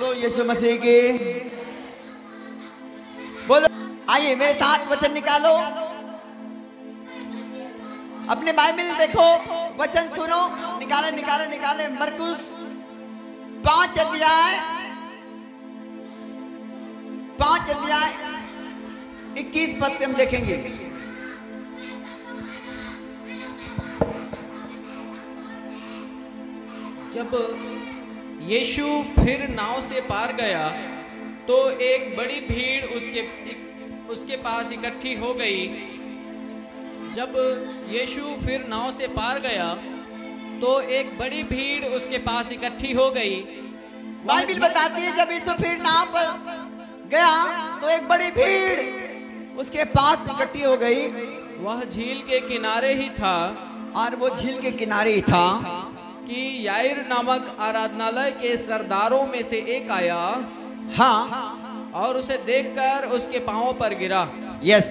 बोलो यीशु मसीह की बोलो। आइए मेरे साथ वचन निकालो, अपने बाइबल देखो, वचन सुनो, निकाले निकाले निकाले। मरकुस 5 अध्याय 21 पद से हम देखेंगे। जब यीशु फिर नाव से पार गया तो एक बड़ी भीड़ उसके पास इकट्ठी हो गई। जब यीशु फिर नाव से पार गया तो एक बड़ी भीड़ उसके पास इकट्ठी हो गई। बाइबल बताती है जब यीशु फिर नाव पर गया तो एक बड़ी भीड़ उसके पास इकट्ठी हो गई। वह झील के किनारे ही था, और वो झील के किनारे ही था कि याईर नामक आराधनालय के सरदारों में से एक आया, हाँ, और उसे देखकर उसके पांवों पर गिरा। यस।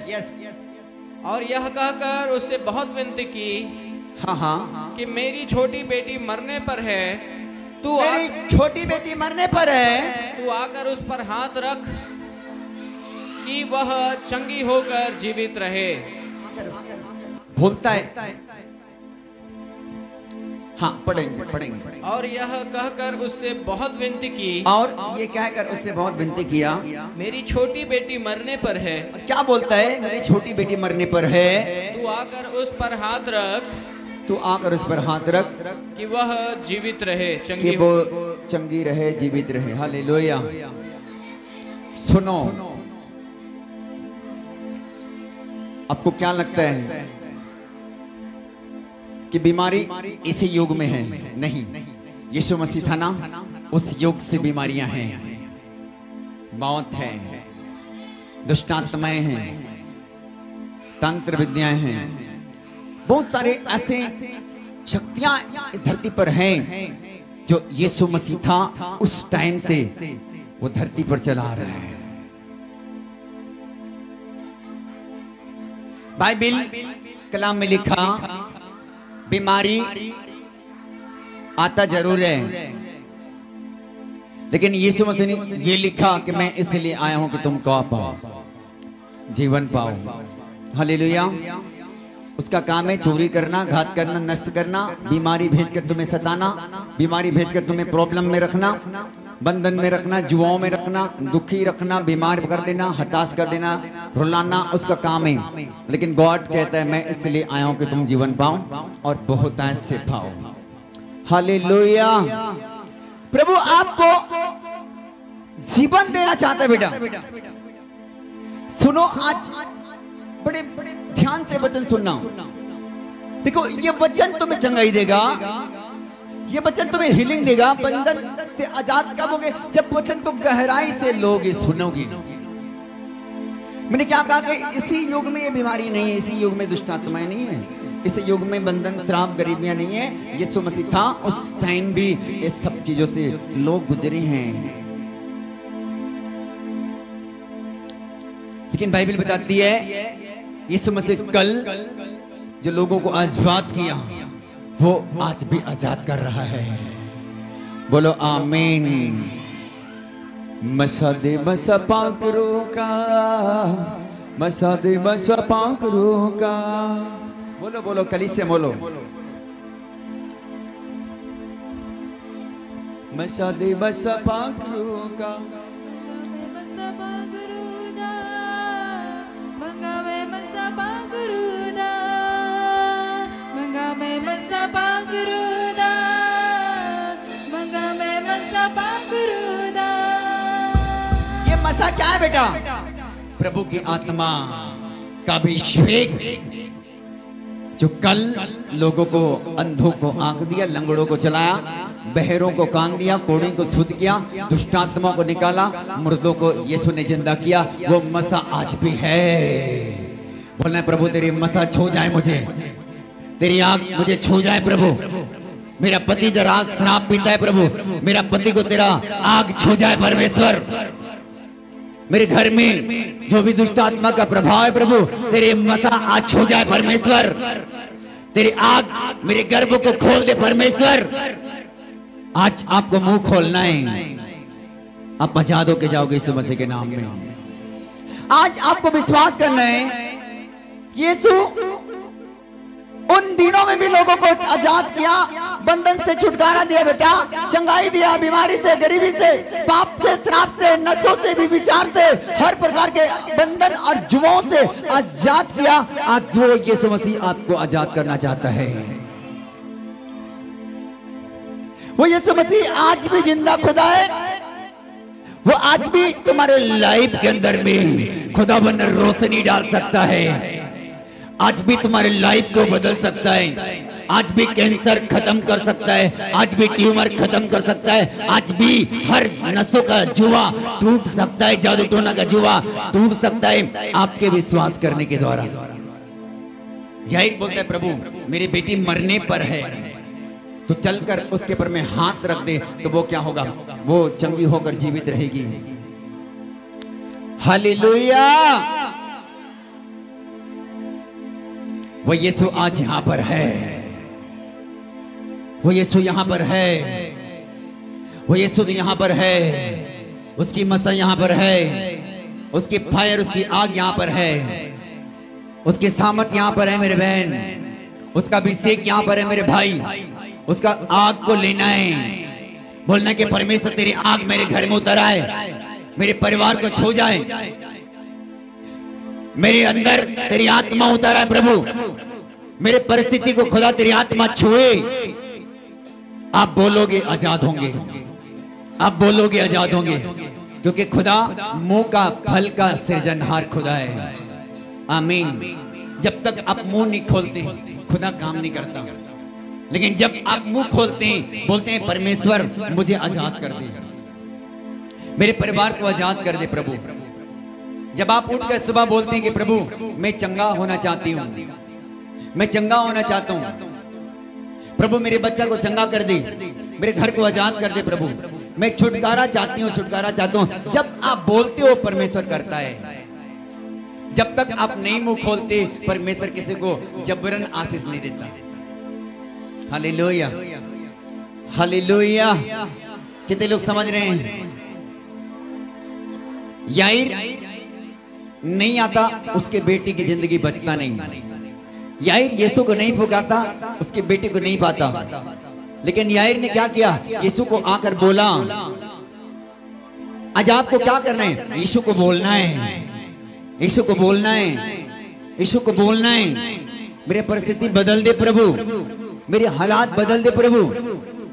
और यह कहकर उससे बहुत विनती की, हाँ हाँ, कि मेरी छोटी बेटी मरने पर है, मेरी छोटी बेटी मरने पर है, तू आकर उस पर हाथ रख कि वह चंगी होकर जीवित रहे। बोलता है, हाँ, पढ़ेंगे पढ़ेंगे। और यह कहकर उससे बहुत विनती की, और ये कहकर उससे बहुत विनती किया, मेरी छोटी बेटी मरने पर है। क्या बोलता है? मेरी छोटी बेटी मरने पर है, तू आकर उस पर हाथ रख, तू आकर उस पर हाथ रख कि वह जीवित रहे, कि वो चंगी रहे, जीवित रहे। हालेलुया। सुनो, आपको क्या लगता है कि बीमारी इसी युग में है? नहीं, यीशु मसीह था ना, उस युग से बीमारियां हैं, मौत है, दुष्टात्माएं हैं, तंत्र विद्याएं हैं, बहुत सारे ऐसे शक्तियां इस धरती पर हैं जो यीशु मसीह था उस टाइम से वो धरती पर चला रहा है। बाइबल कलाम में लिखा, बीमारी आता जरूर है, लेकिन यीशु मसीह ने ये लिखा कि मैं इसलिए आया हूं कि तुम क्या पाओ, जीवन पाओ। हालेलुया। उसका काम है चोरी करना, घात करना, नष्ट करना, बीमारी भेजकर तुम्हें सताना, बीमारी भेजकर तुम्हें प्रॉब्लम में रखना, बंधन में रखना, जुआओं में रखना, दुखी रखना, बीमार कर देना, हताश कर देना, रुलाना, उसका काम है। लेकिन गॉड कहता है मैं इसलिए आया हूं कि तुम जीवन पाओ और बहुत ऐसे पाओ। हालेलुया। प्रभु आपको जीवन देना चाहता है बेटा। सुनो, आज बड़े ध्यान से वचन सुनना। देखो, ये वचन तुम्हें चंगाई देगा, ये वचन तुम्हें हीलिंग देगा, बंधन से आजाद कब होगे? जब वचन को गहराई से लोगे, सुनोगे। मैंने क्या कहा कि इसी युग में ये बीमारी नहीं है, इसी युग में दुष्टात्माएं नहीं है, इस युग में बंधन, श्राप, गरीबियां नहीं है। यीशु मसीह था उस टाइम भी ये सब चीजों से लोग गुजरे हैं। लेकिन बाइबल बताती है यीशु मसीह कल जो लोगों को आजाद किया वो आज भी आजाद कर रहा है। बोलो आमीन। मसादे मसा पाकरो का, मसादे मसा पाकरो का। बोलो बोलो, कलीसिया से बोलो। मसादे मसा पाकरो का, ये मसा क्या है बेटा? प्रभु की आत्मा का अभिषेक जो कल लोगों को, अंधों को आंख दिया, लंगड़ों को चलाया, बहरों को कान दिया, कोढ़ी को शुद्ध किया, दुष्टात्मा को निकाला, मुर्दों को यीशु ने जिंदा किया, वो मसा आज भी है। बोलना है प्रभु तेरी मसा छू जाए मुझे, तेरी आग मुझे छू जाए प्रभु। मेरा पति जरा शराब पीता है प्रभु, मेरा पति को तेरा आग छू जाए परमेश्वर। मेरे घर में जो भी दुष्ट आत्मा का प्रभाव है प्रभु, तेरे मसा आज छू जाए परमेश्वर। तेरी आग मेरे गर्भ को खोल दे परमेश्वर। आज आपको मुंह खोलना है। आप आजाद होके जाओगे यीशु मसीह के नाम में। आज आपको विश्वास करना है, यीशु उन दिनों में भी लोगों को आजाद किया, बंधन से छुटकारा दिया बेटा, चंगाई दिया, बीमारी से, गरीबी से, पाप से, श्राप से, नशों से, भी विचार से, हर प्रकार के बंधन और जुओं से आजाद किया। आज वो यीशु मसीह आपको आजाद करना चाहता है। वो यीशु मसीह आज भी जिंदा खुदा है। वो आज भी तुम्हारे लाइफ के अंदर में खुदा बन रोशनी डाल सकता है। आज भी तुम्हारे लाइफ को बदल सकता है। आज भी कैंसर खत्म कर सकता है। आज भी ट्यूमर खत्म कर सकता है। आज भी हर नसों का जुआ टूट सकता है। जादू टोना का जुआ टूट सकता है आपके विश्वास करने के द्वारा। यही बोलता है प्रभु मेरी बेटी मरने पर है, तो चलकर उसके ऊपर में हाथ रख दे तो वो क्या होगा, वो चंगी होकर जीवित रहेगी। हालेलुया। वो यीशु आज यहां पर है। वो यीशु यहां पर है। वो यीशु यहां पर है। उसकी मसा यहां पर है। उसकी फायर, उसकी आग यहां पर है। उसकी सामत यहां पर है मेरे बहन। उसका अभिषेक यहां पर है मेरे भाई। उसका आग को लेना है, बोलना कि परमेश्वर तेरी आग मेरे घर में उतर आए, मेरे परिवार को छू जाए, मेरे अंदर तेरी आत्मा उतर आए प्रभु, मेरे परिस्थिति को खुदा तेरी आत्मा छुए। आप बोलोगे आजाद होंगे। आप बोलोगे आजाद होंगे, क्योंकि खुदा मुंह का फल का सृजनहार खुदा है। आमीन। जब तक आप मुंह नहीं खोलते खुदा काम नहीं करता, लेकिन जब आप मुंह खोलते हैं, बोलते हैं परमेश्वर मुझे आजाद कर दे, मेरे परिवार को आजाद कर दे प्रभु। जब आप उठकर सुबह बोलते हैं कि प्रभु मैं चंगा होना चाहती हूँ, मैं चंगा होना चाहता हूँ प्रभु, मेरे बच्चा को चंगा कर दे, मेरे घर को आजाद कर दे प्रभु, मैं छुटकारा चाहती हूँ, छुटकारा चाहता हूँ। जब आप बोलते हो परमेश्वर करता है। जब तक आप नहीं मुंह खोलते परमेश्वर किसी को जबरन आशीष नहीं देता। Hallelujah, hallelujah. कितने लोग समझ रहे हैं? याईर नहीं आता, उसके बेटे की जिंदगी बचता नहीं। याईर यीशु को नहीं पुकारता, उसके बेटे को नहीं पाता। लेकिन याईर ने क्या किया? यीशु को आकर बोला। आज आपको क्या करना है? यीशु को बोलना है, यीशु को बोलना है, यीशु को बोलना है। मेरी परिस्थिति बदल दे प्रभु, मेरे हालात बदल दे प्रभु,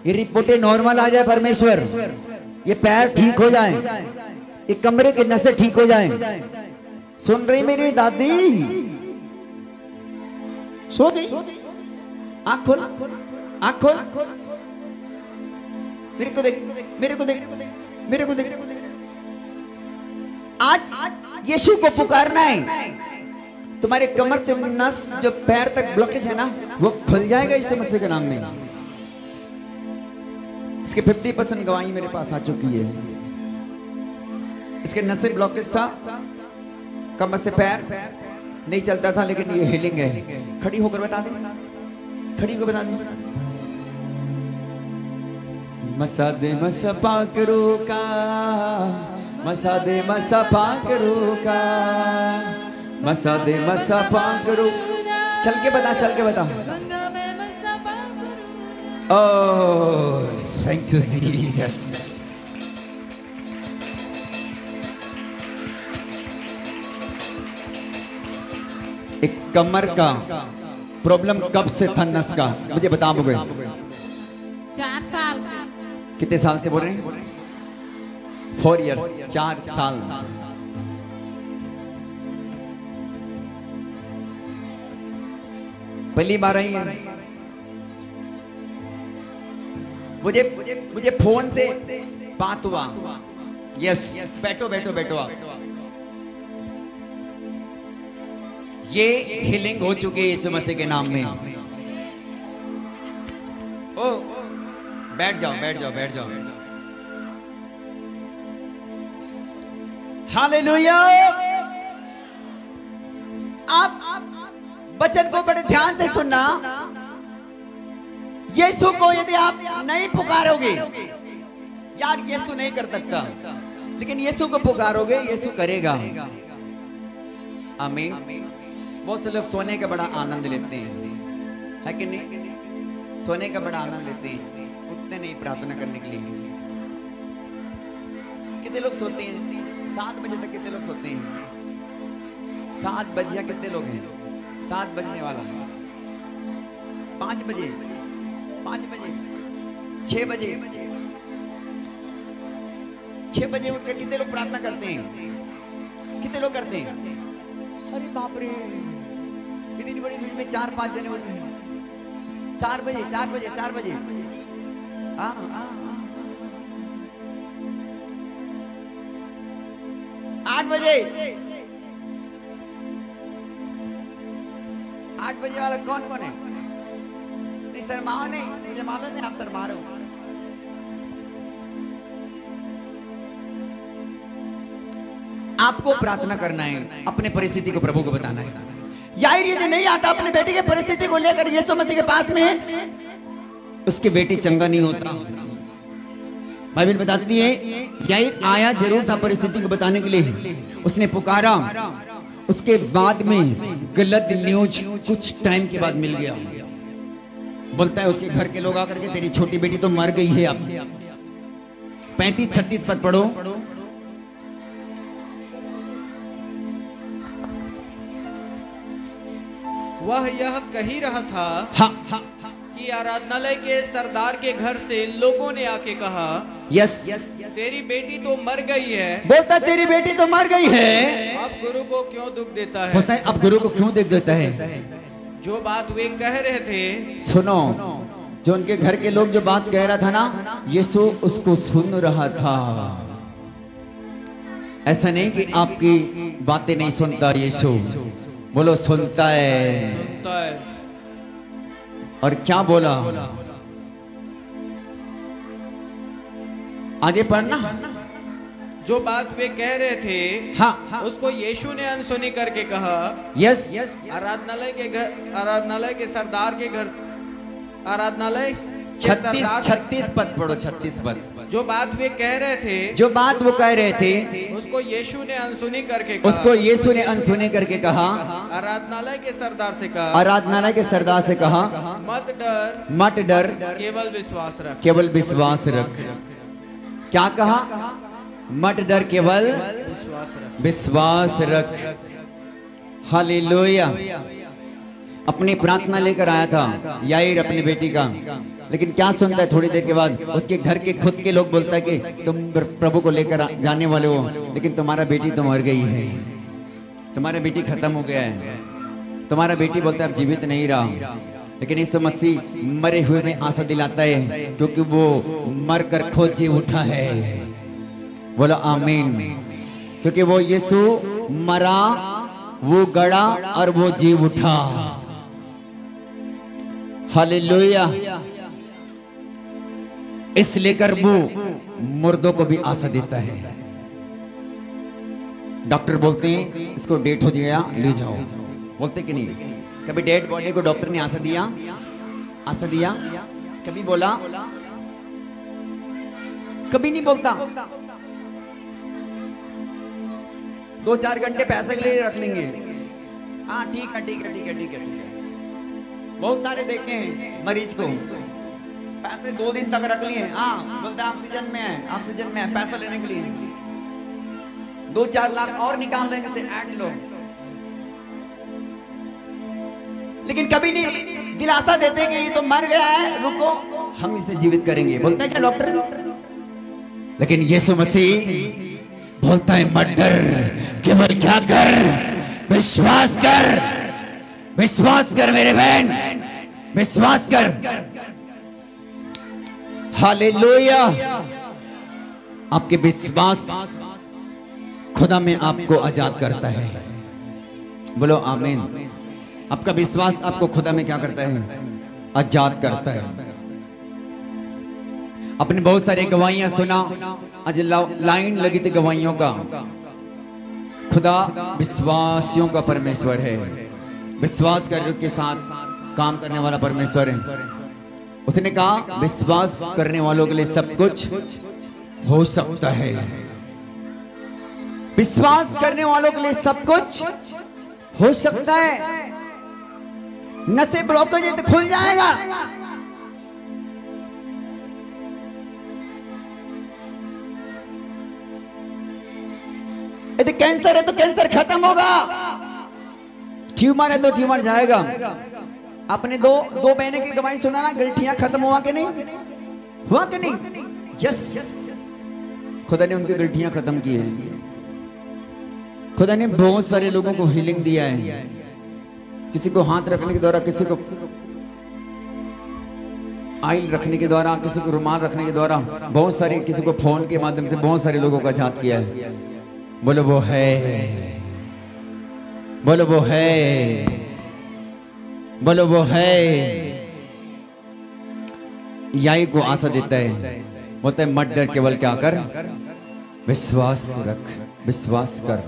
ये रिपोर्टें नॉर्मल आ जाए परमेश्वर, ये पैर ठीक हो जाए, ये कमरे के नसें ठीक हो जाए। सुन रही मेरी दादी? सो गई? आँख खोल, आँख खोल, मेरे को देख, मेरे को देख, मेरे को देख। आज यीशु को पुकारना है। तुम्हारे कमर से नस जो पैर तक ब्लॉकेज है ना, वो खुल जाएगा यीशु मसीह के नाम में। इसके 50% गवाही मेरे पास आ चुकी है। इसके नस से ब्लॉकेज था, कमर से पैर नहीं चलता था, लेकिन ये हीलिंग है। खड़ी होकर बता दे, खड़ी होकर बता दे। मसा दे मसा पाकरू का, मसा दे मसा पाकरू का, मसा दे मसा पाकरू। चल के बता, चल के बता। Oh thank you Jesus. एक कमर का प्रॉब्लम कब से था? नस का मुझे बताओगे? 4 साल से। कितने साल से बोल रहे हैं? 4 इयर्स, 4 साल। पहली बार आई है। मुझे फोन से बात हुआ। यस, बैठो बैठो बैठो आप। ये हीलिंग हो चुकी है यीशु मसीह के नाम में। ओ बैठ जाओ, बैठ जाओ, बैठ जाओ। हालेलुया। आप वचन को बड़े ध्यान से सुनना। यीशु को यदि आप नहीं पुकारोगे, यार यीशु नहीं कर सकता, लेकिन यीशु को पुकारोगे, यीशु करेगा। आमीन। बहुत से लोग सोने का बड़ा आनंद लेते हैं, है कि नहीं? सोने का बड़ा आनंद लेते हैं, उठते नहीं प्रार्थना करने के लिए। कितने लोग सोते हैं 7 बजे तक? कितने लोग सोते हैं 7 बजे? या कितने लोग हैं 7 बजने वाला? 5 बजे, 5 बजे, 6 बजे, 6 बजे उठकर कितने लोग प्रार्थना करते हैं? कितने लोग करते हैं? अरे बाप रे, इतनी बड़ी भीड़ में 4-5 जने उठ रहे हैं। 4 बजे, 4 बजे, 4 बजे। 8 बजे, 8 बजे वाला कौन कौन है? नहीं शर्माओ नहीं, मुझे मालूम है आप शर्मा रहे हो। आपको प्रार्थना करना है, अपने परिस्थिति को प्रभु को बताना है। यार ये जो नहीं आता अपने बेटी की परिस्थिति को लेकर यीशु मसीह के पास में, उसकी बेटी चंगा नहीं होता। बाइबल बताती है यार आया जरूर था परिस्थिति को बताने के लिए, उसने पुकारा, उसके बाद में गलत न्यूज कुछ टाइम के बाद मिल गया। बोलता है उसके घर के लोग आकर के तेरी छोटी बेटी तो मर गई है। अब 35-36 पद पढ़ो। वह यह कह ही रहा था हाँ। कि आराधनालय के सरदार के घर से लोगों ने आके कहा, यस, तेरी बेटी तो मर गई है। बोलता तेरी बेटी तो मर गई है। अब गुरु को क्यों दुख देता है? बोलता है अब गुरु को क्यों दुख देता है? जो बात वे कह रहे थे, सुनो, जो उनके घर के लोग जो बात कह रहा था ना, यीशु उसको सुन रहा था। ऐसा नहीं कि आपकी बातें नहीं सुनता यीशु, बोलो सुनता है। सुनता है। और क्या बोला? आगे पढ़ना। जो बात वे कह रहे थे, हाँ, उसको यीशु ने अनसुनी करके कहा, यस, आराधनालय के सरदार के घर, आराधनालय 36 पद पढ़ो, 36 पद। जो बात वे कह रहे थे, जो बात वो कह रहे थे, उसको यीशु ने अनसुनी करके कहा, उसको यीशु ने अनसुनी करके कहा, आराधनालय के सरदार से कहा, आराधनालय के सरदार से कहा, मत डर, मत डर, केवल विश्वास रख, केवल विश्वास रख। क्या कहा? मत डर, केवल विश्वास रख, विश्वास रख। हालेलुया। अपनी प्रार्थना लेकर आया था याईर अपनी बेटी का, लेकिन क्या सुनता है थोड़ी देर के बाद उसके घर के खुद के लोग बोलता है कि तुम प्रभु को लेकर जाने वाले हो, लेकिन तुम्हारा बेटी तो मर गई है, तुम्हारा बेटी खत्म हो गया है, तुम्हारा बेटी बोलता है अब जीवित नहीं रहा। लेकिन यीशु मसीह मरे हुए में आशा दिलाता है, क्योंकि वो मर कर खुद जी उठा है। बोलो आमीन। क्योंकि वो यीशु मरा, वो गड़ा और वो जी उठा। हालेलुया। इस लेकर वो मुर्दों को भी आशा देता है। डॉक्टर बोलते हैं इसको डेट हो गया, ले जाओ, बोलते कि नहीं? कभी डेड बॉडी को डॉक्टर ने आशा दिया? आशा दिया? कभी बोला? कभी नहीं बोलता। 2-4 घंटे पैसे के लिए रख लेंगे। हाँ ठीक है, ठीक है, ठीक है, ठीक है, ठीक है। बहुत सारे देखे हैं मरीज को, पैसे 2 दिन तक रख लिए। हाँ बोलते ऑक्सीजन में है, ऑक्सीजन में है, पैसा लेने के लिए 2-4 लाख और निकाल लेंगे से ऐड लो। लेकिन कभी नहीं दिलासा देते कि ये तो मर गया है, रुको हम इसे जीवित करेंगे। बोलता है क्या डॉक्टर? लेकिन यीशु मसीह बोलता है मत डर, केवल क्या कर? विश्वास कर, विश्वास कर मेरे बहन, विश्वास कर। हालेलुया। आपके विश्वास खुदा में आपको आजाद करता है। बोलो आमीन। आपका विश्वास आपको खुदा में क्या करता है? आजाद करता है। आपने बहुत सारी गवाहियां सुना, आज लाइन लगी थी गवाहियों का। खुदा विश्वासियों का परमेश्वर है, विश्वास करने के साथ काम करने वाला परमेश्वर है। उसने कहा विश्वास करने वालों के लिए सब कुछ हो सकता है। विश्वास करने वालों के लिए सब कुछ हो सकता है। नसें ब्लॉकेज है तो खुल जाएगा। यदि कैंसर है तो कैंसर खत्म होगा। ट्यूमर है तो ट्यूमर जाएगा। आपने दो महीने की दवाई सुना ना, गलतियां खत्म हुआ कि नहीं? हुआ कि नहीं? यस, खुदा ने उनकी गलतियां खत्म की है। खुदा ने बहुत सारे लोगों को हीलिंग दिया है। किसी को हाथ रखने के द्वारा, किसी को आयल रखने के द्वारा, किसी को रुमाल रखने के द्वारा, बहुत सारे, किसी को फोन के माध्यम से बहुत सारे लोगों का जात किया है। बोलो वो है, बोलो वो है, बोलो वो है। यही को आशा देता है, बोलता है मत डर, केवल क्या कर, विश्वास रख, विश्वास कर।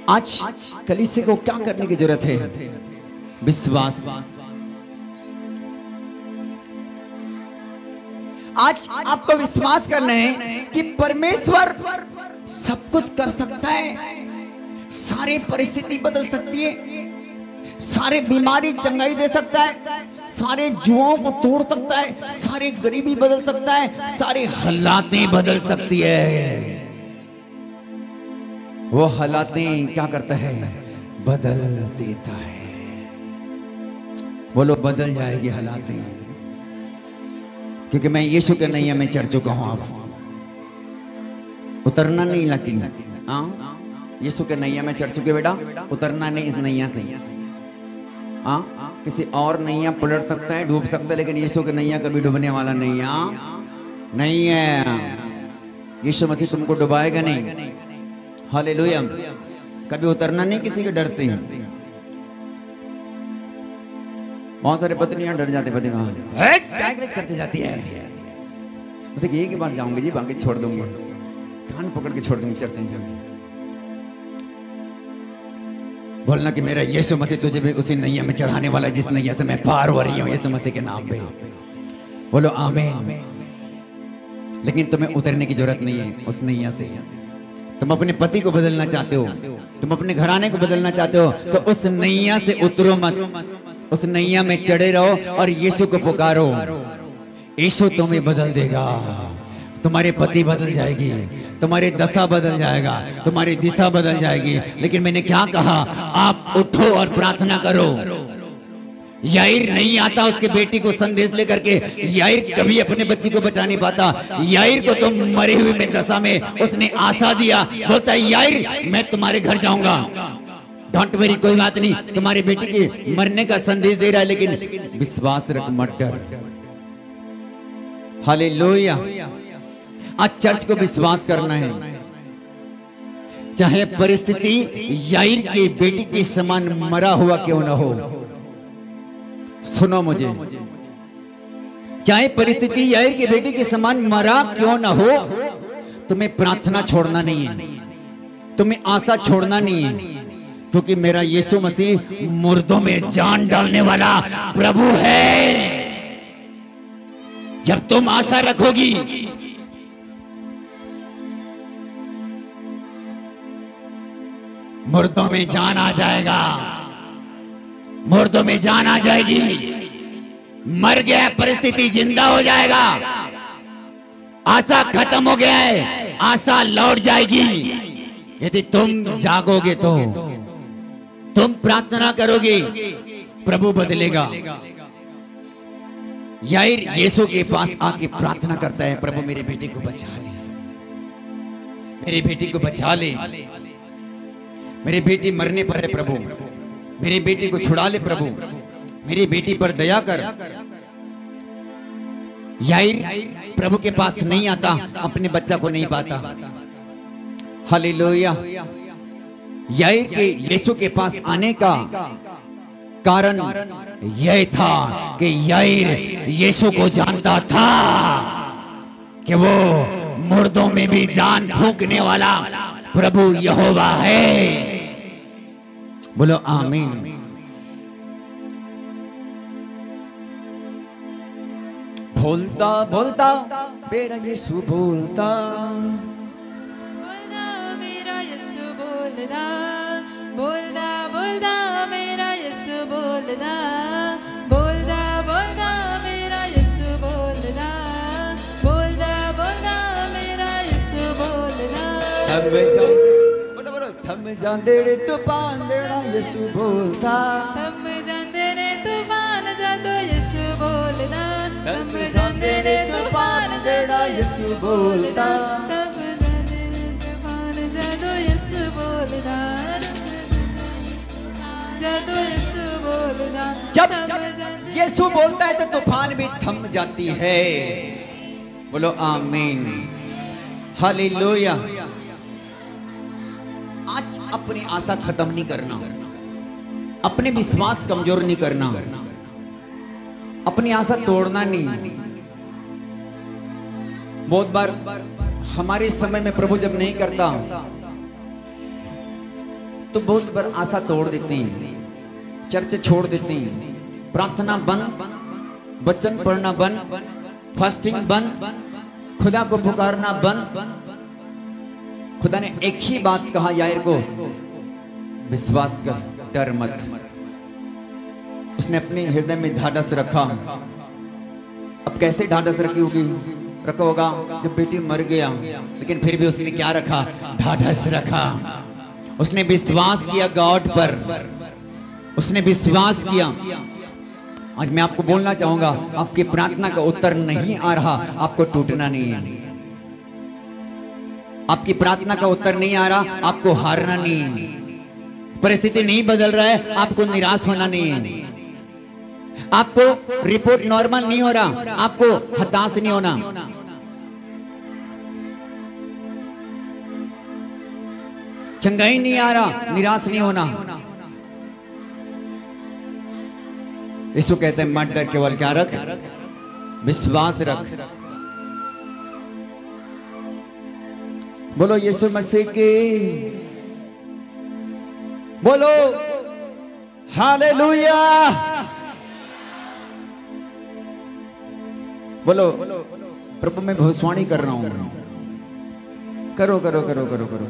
आज कलीसिया को क्या करने की जरूरत है? विश्वास। आज आपको विश्वास करना है कि परमेश्वर सब कुछ कर सकता है। सारी परिस्थिति बदल सकती है, सारे बीमारी चंगाई दे सकता है, सारे जुओं को तोड़ सकता है, सारी गरीबी बदल सकता है, सारे हालातें बदल सकती है। वो हालातें क्या करता है? बदल देता है। बोलो बदल जाएगी हालातें, क्योंकि मैं यीशु के नैया में चढ़ चुका हूं। आप उतरना नहीं, लेकिन यीशु के नैया में चढ़ चुके बेटा, उतरना नहीं इस नैया से। किसी और नैया पलट सकता है, डूब सकता है, लेकिन यीशु के नैया कभी डूबने वाला नैया नहीं है। यीशु मसीह तुमको डुबाएगा नहीं। हालेलुया। कभी उतरना नहीं किसी के डर से। बहुत सारे पत्नियां डर जाते, पति क्या चढ़ती जाती है, देखिए एक बार जाऊंगी जी, बाकी छोड़ दूंगी, कान पकड़ के छोड़ दूंगी, चढ़ते नहीं जाऊंगी। बोलना कि मेरा यीशु मसीह तुझे भी उसी नैया में चढ़ाने वाला है जिस नैया से मैं पार हो रही हूं, यीशु मसीह के नाम पे। बोलो आमीन। लेकिन तुम्हें उतरने की जरूरत नहीं है उस नैया से। तुम अपने पति को बदलना चाहते हो, तुम अपने घराने को बदलना चाहते हो, तो उस नैया से उतरो मत, उस नैया में चढ़े रहो और यीशु को पुकारो। यीशु तुम्हें बदल देगा। तुम्हारे पति बदल जाएगी, तुम्हारी दशा बदल जाएगा, तुम्हारी दिशा बदल जाएगी। लेकिन मैंने क्या कहा? आप उठो और प्रार्थना करो। याईर नहीं आता उसके बेटी को संदेश लेकर के, याईर कभी अपने बच्ची को बचा नहीं पाता। याईर को तुम मरे हुए में दशा में उसने आशा दिया, बोलता है याईर मैं तुम्हारे घर जाऊंगा, डोंट वरी, कोई बात नहीं, तुम्हारी बेटी के मरने का संदेश दे रहा है, लेकिन विश्वास रख, मत डर। हालेलुया। आज चर्च को विश्वास करना है, चाहे परिस्थिति याईर की बेटी के समान मरा हुआ क्यों ना हो। सुनो मुझे, चाहे परिस्थिति याईर की बेटी के समान मरा क्यों ना हो, तुम्हें प्रार्थना छोड़ना नहीं है, तुम्हें आशा छोड़ना नहीं है, क्योंकि मेरा यीशु मसीह मुर्दों में जान डालने वाला प्रभु है। जब तुम आशा रखोगी, मुर्दों में जान आ जाएगा, मुर्दों में जान आ जाएगी। मर गया परिस्थिति जिंदा हो जाएगा, आशा खत्म हो गया है, आशा लौट जाएगी। यदि तुम जागोगे तो, तुम प्रार्थना करोगे, प्रभु बदलेगा। याईर यीशु के पास आके प्रार्थना करता है, प्रभु मेरी बेटी को बचा ले, मेरी बेटी को बचा ले, मेरी बेटी मरने पर है प्रभु, मेरी बेटी को छुड़ा ले प्रभु, मेरी बेटी पर दया कर। याईर प्रभु के पास नहीं आता, अपने बच्चा को नहीं पाता। हालेलुया। याईर के यीशु के पास आने का कारण यह था कि याईर यीशु को जानता था कि वो मुर्दों में भी जान फूंकने वाला प्रभु यहोवा है। बोलो आमीन। बोलता बोलता मेरा यीशु बोलता, बोलदा बोलदा बोलदा मेरा यीशु बोलदा बोलदा बोलदा मेरा यीशु बोलदा बोलदा बोलदा मेरा यीशु बोलदा थम जांदे रे तूफान देना यीशु बोलदा थम जांदे रे तूफान जदों यीशु बोलदा थम जांदे रे तूफान देना यीशु बोलदा तूफान जदों यीशु बोलदा जदों यीशु बोलदा जब यीशु बोलता है तो तूफान भी थम जाती है। बोलो आमीन हालेलुया। आज अपनी आशा खत्म नहीं करना, अपने विश्वास कमजोर नहीं करना, अपनी आशा तोड़ना नहीं। बहुत बार हमारे समय में प्रभु जब नहीं करता तो बहुत बार आशा तोड़ देते हैं, चर्च छोड़ देते हैं, प्रार्थना बंद, वचन पढ़ना बंद, फास्टिंग बंद, खुदा को पुकारना बंद। खुदा ने एक ही बात कहा यायर को, विश्वास कर, डर मत। उसने अपने हृदय में ढाढ़स रखा। अब कैसे ढाढ़स रखी होगी, रखा होगा जब बेटी मर गया, लेकिन फिर भी उसने क्या रखा, ढाढ़स रखा। उसने विश्वास किया गॉड पर, उसने विश्वास किया। आज मैं आपको बोलना चाहूंगा, आपकी प्रार्थना का उत्तर नहीं आ रहा, आपको टूटना नहीं है। आपकी प्रार्थना का उत्तर नहीं आ रहा, आपको हारना नहीं है। परिस्थिति नहीं बदल रहा है, आपको निराश होना नहीं है। आपको रिपोर्ट नॉर्मल नहीं हो रहा, आपको हताश नहीं होना। चंगाई नहीं आ रहा, निराश नहीं होना। यीशु कहते हैं मत डर, केवल क्या रख, विश्वास रख। बोलो यीशु मसीह की, बोलो हालेलुया। बोलो प्रभु मैं भविष्यवाणी कर रहा हूं, करो करो करो करो करो।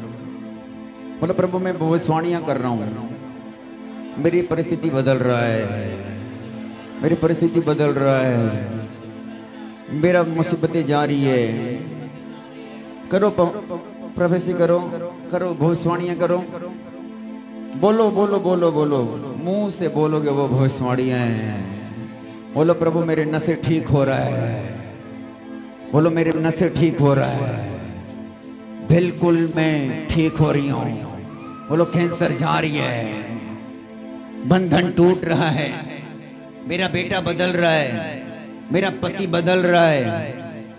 बोलो प्रभु मैं भविष्यवाणियां कर रहा हूं, मेरी परिस्थिति बदल रहा है, मेरी परिस्थिति बदल रहा है, मेरा मुसीबतें जा रही है। करो प्रोफेसी करो, करो भविष्यवाणियां करो। बोलो बोलो बोलो बोलो, मुंह से बोलोगे वो भविष्यवाणियां हैं। बोलो प्रभु मेरे नसें ठीक हो रहा है, बोलो मेरे नसें ठीक हो रहा है, बिल्कुल मैं ठीक हो रही हूँ। बोलो कैंसर जा रही है, बंधन टूट रहा है, मेरा बेटा बदल रहा है, मेरा पति बदल रहा है,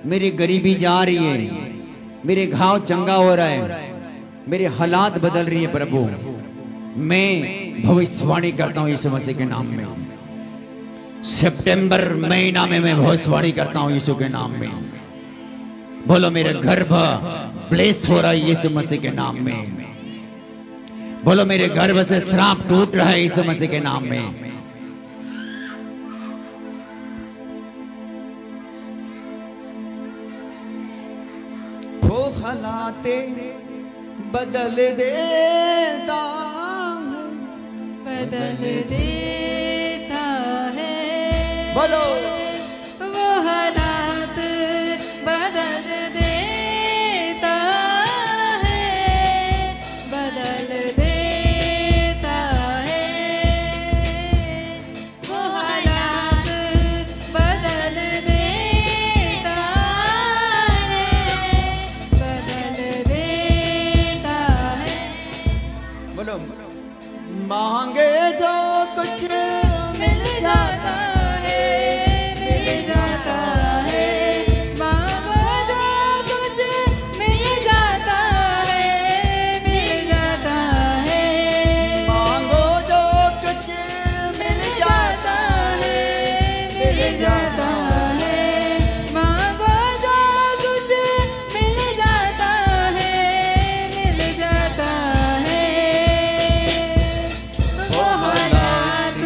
मेरी गरीबी जा रही है, मेरे घाव चंगा हो रहा है, मेरे हालात बदल रही है। प्रभु मैं भविष्यवाणी करता हूँ यीशु मसीह के नाम में। सितंबर महीना में मैं भविष्यवाणी करता हूँ यीशु के नाम में। बोलो मेरे गर्भ ब्लेस हो रहा है यीशु मसीह के नाम में। बोलो मेरे गर्भ से श्राप टूट रहा है यीशु मसीह के नाम में। वो हालाते बदल देता, बदल देता है। बोलो वो हालात बदल देता है, बदल देता है। वो हालात बदल देता है, बदल देता है। बोलो मांगे जो कुछ मिल जाता है, मिल जाता है। मांगो जो कुछ मिल जाता है, मिल जाता है। मांगो जो कुछ मिल जाता है, मिल जाता है। मांगो जो कुछ मिल जाता है, मिल जाता है। वो हालात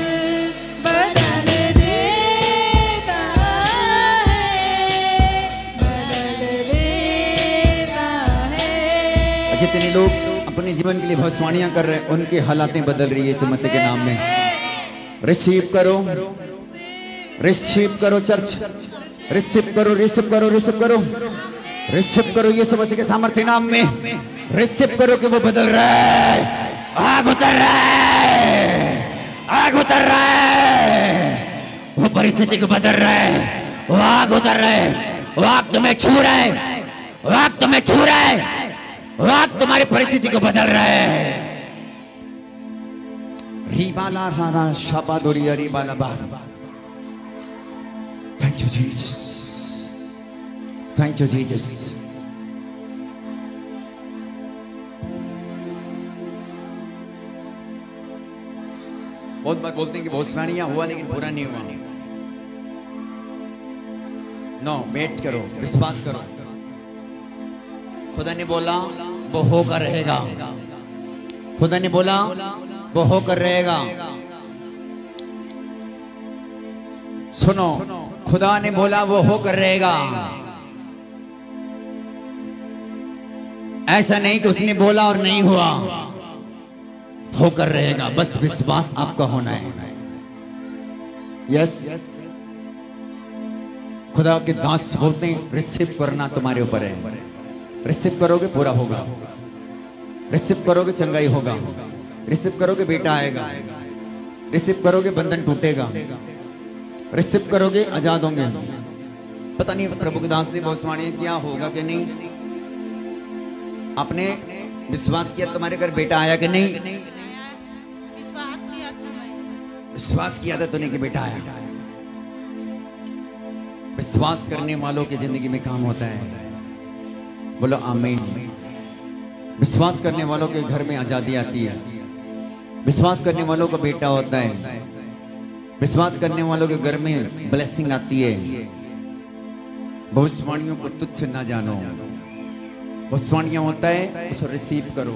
बदल देता है, बदल देता है। जितने लोग अपने जीवन के लिए भविष्यवाणियां कर रहे हैं, उनकी हालातें बदल रही है यीशु मसीह के नाम में। रिसीव करो, रिसीव करो चर्च, रिसीव करो, रिसीव करो, रिसीव करो, रिसीव करो यीशु मसीह के सामर्थ्य नाम में। रिसीव करो कि वो बदल रहा है, आग उतर रहा है, आग उतर रहा है, वो परिस्थिति को बदल रहा है, वो आग उतर रहा है, वो आग तुम्हें छू रहा है, वो आग तुम्हें छू रहा है, वो आग तुम्हारी परिस्थिति को बदल रहा है। रिबाला राना शाबादोरिया रिबाला बा। Thank you Jesus, thank you Jesus. बहुत बार बोलते हैं कि बहुत सारियां हुआ लेकिन पूरा नहीं हुआ। नो, वेट करो, विश्वास करो। खुदा ने बोला वो होकर रहेगा, खुदा ने बोला वो होकर रहेगा। सुनो, खुदा ने बोला वो होकर रहेगा। ऐसा नहीं कि उसने बोला और नहीं हुआ, होकर रहेगा। बस विश्वास आपका होना है। यस, खुदा के दास बोलते हैं रिसीव करना तुम्हारे ऊपर है। रिसीव करोगे पूरा होगा, रिसीव करोगे चंगाई होगा, रिसीव करोगे बेटा आएगा, रिसीव करोगे बंधन टूटेगा, रिसीव करोगे आजाद होंगे। पता नहीं प्रभु के दास ने भविष्यवाणी किया होगा कि नहीं। आपने विश्वास किया तुम्हारे घर बेटा आया कि नहीं? विश्वास किया था मैं। विश्वास किया था तूने कि बेटा आया। विश्वास करने वालों की जिंदगी में काम होता है। बोलो आमीन। विश्वास करने वालों के घर में आजादी आती है। विश्वास करने वालों का बेटा होता है। विश्वास करने वालों के घर में ब्लेसिंग आती है। भविष्यवाणियों को तुच्छ ना जानो। भविष्यवाणियां होता है, उसे रिसीव करो,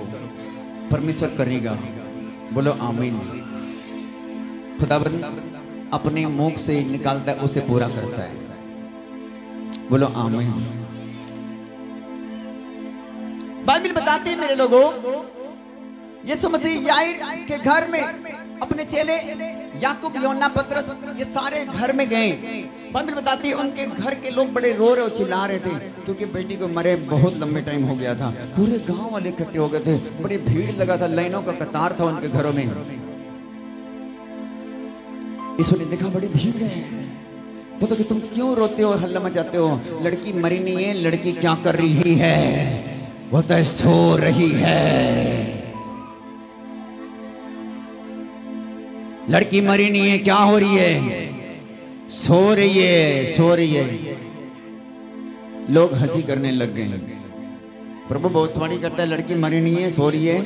परमेश्वर करेगा। बोलो आमीन। खुदाबंद अपने मुख से निकालता है, उसे पूरा करता है। बोलो आमीन। बाइबल बताती है मेरे लोगों, यीशु मसीह याईर के घर में अपने चेले याकूब, यूहन्ना, पतरस ये सारे घर में गए। बाइबल बताती है उनके घर के लोग बड़े रो रहे और चिल्ला रहे थे क्योंकि बेटी को मरे बहुत लंबे टाइम हो गया था। पूरे गांव वाले इकट्ठे हो गए थे, बड़ी भीड़ लगा था, लाइनों का कतार था उनके घरों में। यीशु ने देखा बड़ी भीड़ है, बोला कि तुम क्यों रोते हो और हल्ला मचाते हो? लड़की मरी नहीं है, लड़की क्या कर रही है? बोलता है सो रही है। लड़की मरी नहीं है, क्या हो रही है? सो रही है, सो रही है। लोग हंसी करने लग गए। प्रभु भविष्यवाणी करता है लड़की मरी नहीं है, सो रही है।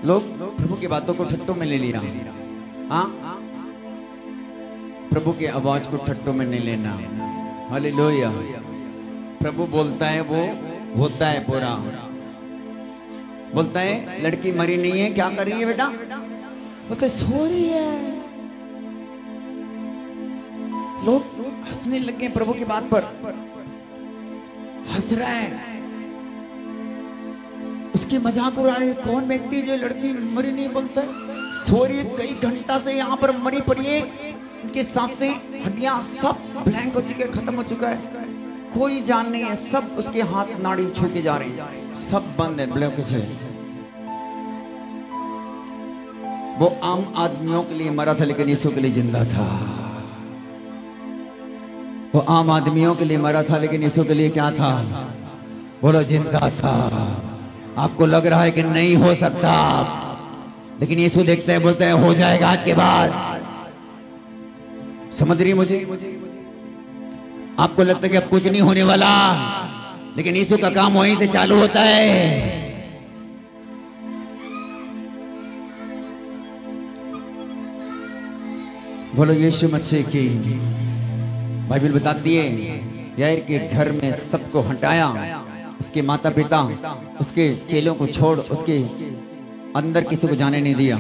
लोग प्रभु की बातों को ठट्टों में ले लिया। हाँ, प्रभु की आवाज को ठट्टों में नहीं लेना। हालेलुया। प्रभु बोलता है वो होता है पूरा। बोलता है लड़की मरी नहीं है, क्या कर रही है बेटा? बोलता है सो रही है। लोग हंसने लगे प्रभु की बात पर। हंस रहा है, उसकी मजाक उड़ा रहे। कौन व्यक्ति जो लड़की मरी नहीं, बोलता है सो रही है, कई घंटा से यहाँ पर मरी पड़ी है। उनके सांसें, हड्डियां सब ब्लैंक हो चुके, खत्म हो चुका है, कोई जान नहीं है। सब उसके हाथ नाड़ी छू के जा रहे हैं, सब बंद है, ब्लॉक से। वो आम आदमियों के लिए मरा था लेकिन यीशु के लिए जिंदा था। वो आम आदमियों के लिए मरा था लेकिन यीशु के लिए क्या था? बोलो जिंदा था। आपको लग रहा है कि नहीं हो सकता, लेकिन यीशु देखता है, बोलता है हो जाएगा आज के बाद। समझ रही मुझे? आपको लगता है कि अब कुछ नहीं होने वाला, लेकिन यीशु का काम वहीं से चालू होता है। बोलो यीशु मसीह की। बाइबल बताती है याईर के घर में सबको हटाया, उसके माता पिता, उसके चेलों को छोड़ उसके अंदर किसी को जाने नहीं दिया।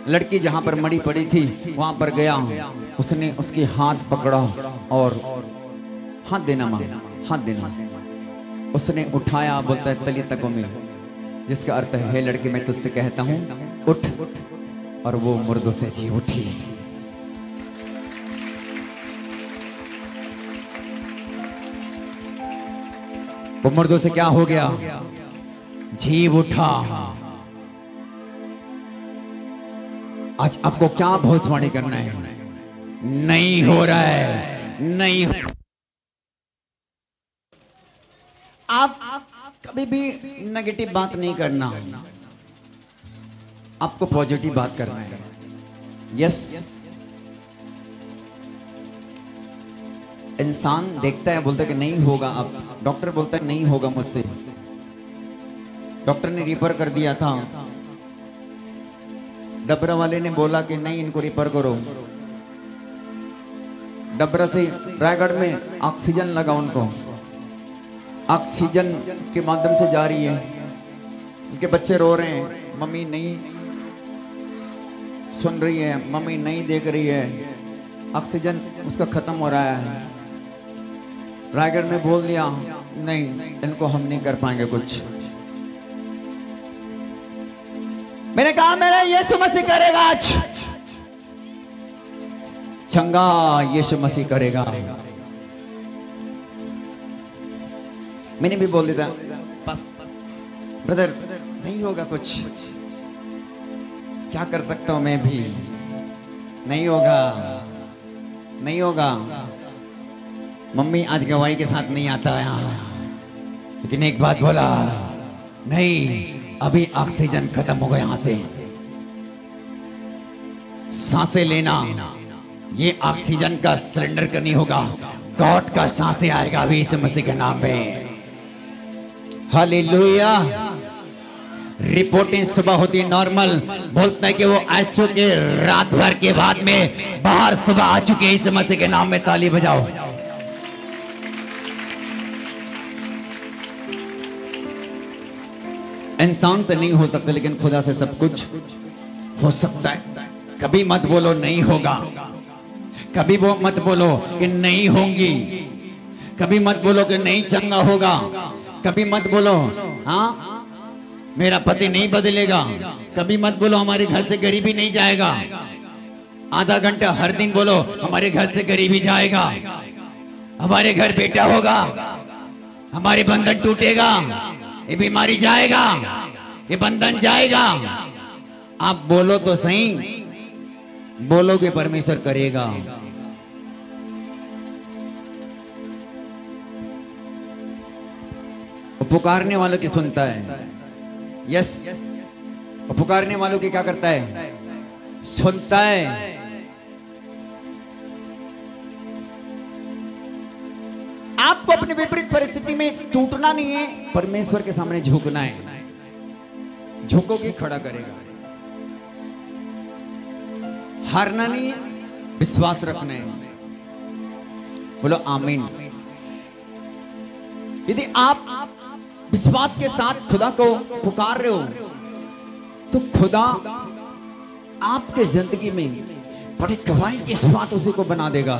लड़की जहां पर मरी पड़ी थी वहां पर गया, उसने उसके हाथ पकड़ा और हाथ देना मांगा, हाथ देना। उसने उठाया, बोलता है तली तको में, जिसका अर्थ है हे लड़की मैं तुझसे कहता हूं उठ, और वो मुर्दों से जी उठी। वो मुर्दों से क्या हो गया? जी उठा। आज आपको क्या भविष्यवाणी करना है? नहीं हो रहा है, नहीं हो। आप कभी भी नेगेटिव बात नहीं करना, आपको पॉजिटिव बात करना है। यस, इंसान देखता है, बोलता है कि नहीं होगा, अब डॉक्टर बोलता है नहीं होगा मुझसे। डॉक्टर ने रिफर कर दिया था, डबरा वाले ने बोला कि नहीं इनको रिफर करो। डबरा से रायगढ़ में ऑक्सीजन लगा, उनको ऑक्सीजन के माध्यम से जा रही है। उनके बच्चे रो रहे हैं, मम्मी नहीं सुन रही है, मम्मी नहीं देख रही है, ऑक्सीजन उसका खत्म हो रहा है। रायगढ़ ने बोल दिया नहीं इनको हम नहीं कर पाएंगे कुछ। मैंने कहा मेरा यीशु मसीह करेगा, आज चंगा यीशु मसीह करेगा। मैंने भी बोल दिया बस ब्रदर नहीं होगा कुछ, क्या कर सकता हूं मैं भी, नहीं होगा, नहीं होगा। मम्मी आज गवाही के साथ नहीं आता है, लेकिन एक बात बोला नहीं अभी ऑक्सीजन खत्म हो गया, यहां से सांसें लेना, ये ऑक्सीजन का सिलेंडर का नहीं होगा, गॉड का सांसें आएगा अभी यीशु मसीह के नाम में। हालेलुया। रिपोर्टिंग सुबह होती है नॉर्मल, बोलता है कि वो आंसू के रात भर के बाद में बाहर सुबह आ चुके हैं। यीशु मसीह के नाम में ताली बजाओ। इंसान से नहीं हो सकता, लेकिन खुदा से सब कुछ हो सकता है। कभी मत बोलो नहीं होगा, कभी वो मत बोलो कि नहीं होंगी, कभी मत बोलो कि नहीं चंगा होगा, कभी मत बोलो हाँ मेरा पति नहीं बदलेगा, कभी मत बोलो हमारे घर से गरीबी नहीं जाएगा। आधा घंटा हर दिन बोलो हमारे घर से गरीबी जाएगा, हमारे घर बेटा होगा, हमारे बंधन टूटेगा, ये बीमारी जाएगा, ये बंधन जाएगा। आप बोलो तो सही, बोलोगे परमेश्वर करेगा। पुकारने वालों की सुनता है। यस, पुकारने वालों की क्या करता है? सुनता है। आपको अपनी विपरीत परिस्थिति में टूटना नहीं है, परमेश्वर के सामने झुकना है। झुकोगे खड़ा करेगा। हारना नहीं है, विश्वास रखना है। बोलो आमीन। यदि आप विश्वास के साथ खुदा को पुकार रहे हो तो खुदा आपके जिंदगी में बड़ी गवाही के साथ उसी को बना देगा।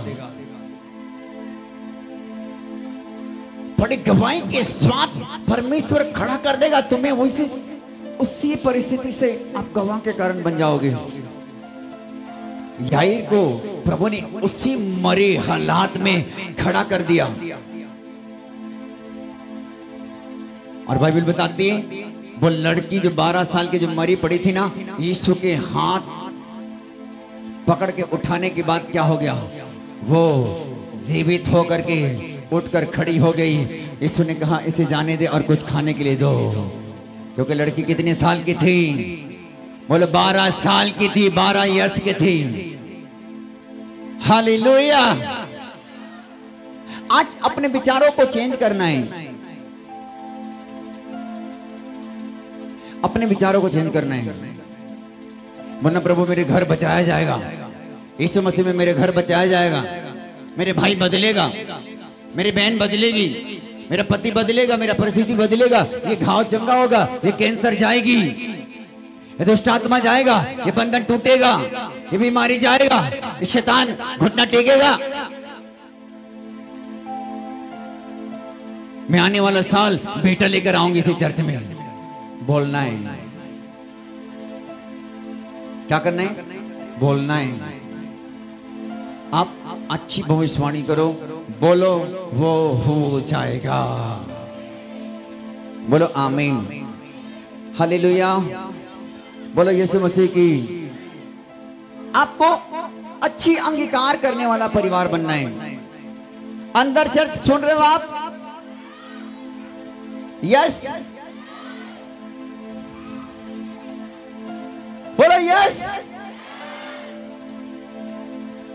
बड़ी गवाही के साथ परमेश्वर खड़ा कर देगा तुम्हें। वैसे उसी परिस्थिति से आप गवाह के कारण बन जाओगे। याईर को प्रभु ने उसी मरे हालात में खड़ा कर दिया। और बाइबल बताती है वो लड़की जो 12 साल की जो मरी पड़ी थी ना, यीशु के हाथ पकड़ के उठाने के बाद क्या हो गया? वो जीवित होकर के उठकर खड़ी हो गई। यीशु ने कहा इसे जाने दे और कुछ खाने के लिए दो। क्योंकि लड़की कितने साल की थी? बोले 12 साल की थी, 12 इयर्स की थी। हालेलुया। आज अपने विचारों को चेंज करना है। अपने विचारों को चेंज करना है, वरना प्रभु मेरे घर बचाया जाएगा, यीशु मसीह में मेरे घर बचाया जाएगा, मेरे भाई बदलेगा, मेरी बहन बदलेगी, मेरा पति बदलेगा, मेरा परिस्थिति बदलेगा, ये घाव चंगा होगा, ये कैंसर जाएगी, ये दुष्ट आत्मा जाएगा, ये बंधन टूटेगा, ये बीमारी जाएगा, ये शैतान घुटना टेकेगा। मैं आने वाला साल बेटा लेकर आऊंगी इसी चर्च में। बोलना है, क्या करना है? बोलना है। आप अच्छी भविष्यवाणी करो, बोलो वो हो जाएगा। बोलो आमीन, हालेलुया। बोलो यीशु मसीह की। आपको अच्छी अंगीकार करने वाला परिवार बनना है। अंदर चर्च सुन रहे हो आप? यस, बोलो यस।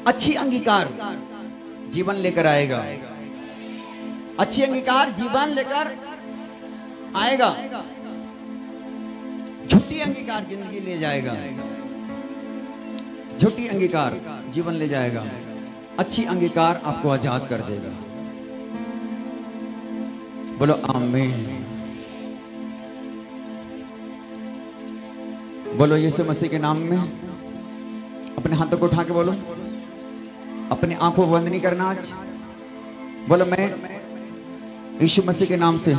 अच्छी अंगीकार जीवन लेकर आएगा। अच्छी अंगीकार जीवन लेकर आएगा। झूठी अंगीकार जिंदगी ले जाएगा। झूठी अंगीकार जीवन ले जाएगा। अच्छी अंगीकार आपको आजाद कर देगा। बोलो आमीन। बोलो यीशु मसीह के नाम में। अपने हाथों को उठा के बोलो। अपनी आंखों बंद नहीं करना आज। बोलो मैं यीशु मसीह के नाम से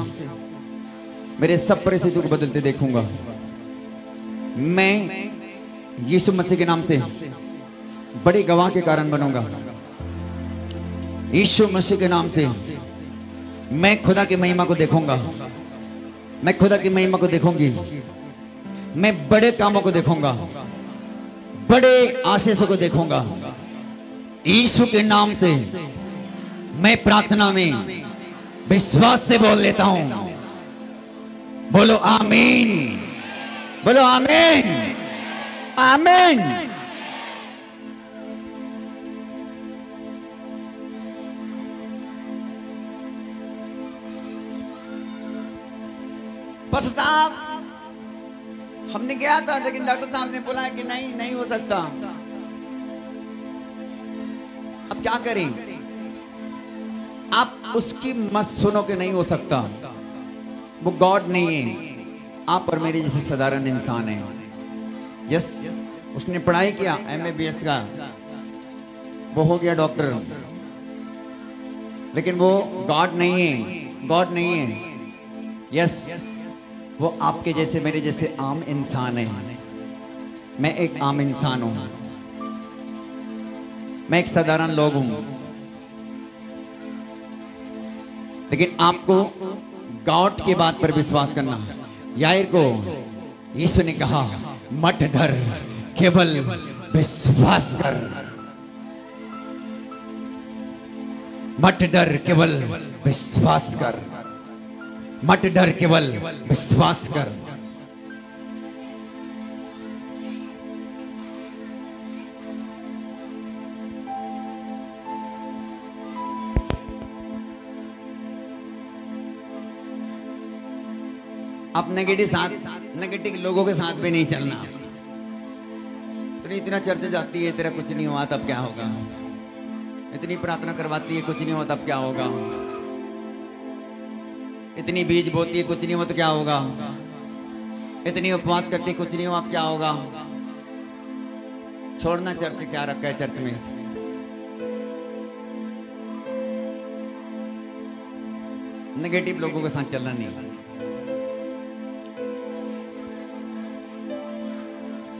मेरे सब परिस्थितियों को बदलते देखूंगा। मैं यीशु मसीह के नाम से बड़े गवाह के कारण बनूंगा। यीशु मसीह के नाम से मैं खुदा की महिमा को देखूंगा। मैं खुदा की महिमा को देखूंगी। मैं बड़े कामों को देखूंगा। बड़े आशीषों को देखूंगा। यीशु के नाम से मैं प्रार्थना में विश्वास से बोल लेता हूं। बोलो आमीन। बोलो आमीन, आमीन। पास्टर साहब, हमने गया था लेकिन डॉक्टर साहब ने बोला कि नहीं हो सकता। अब क्या करें? आप उसकी मत सुनो कि नहीं हो सकता। वो गॉड नहीं है। आप और मेरे जैसे साधारण इंसान है। यस, उसने पढ़ाई किया MABS का, वो हो गया डॉक्टर, लेकिन वो गॉड नहीं है। गॉड नहीं है। यस, वो आपके जैसे मेरे जैसे आम इंसान है। मैं एक आम इंसान हूं। मैं एक साधारण लोग हूं। लेकिन आपको गॉड की बात पर विश्वास करना। याईर को यीशु ने कहा मत डर, केवल विश्वास कर। मत डर, केवल विश्वास कर। मत डर, केवल विश्वास कर। आप नेगेटिव लोगों के साथ भी नहीं चलना। तो इतना चर्च जाती है, तेरा कुछ नहीं हुआ तब क्या होगा? इतनी प्रार्थना करवाती है, कुछ नहीं हुआ तब क्या होगा? इतनी बीज बोती है, कुछ नहीं हुआ तो क्या होगा? इतनी उपवास करती है, कुछ नहीं हुआ अब क्या होगा? छोड़ना चर्च। क्या रखा है चर्च में? नेगेटिव लोगों के साथ चलना नहीं।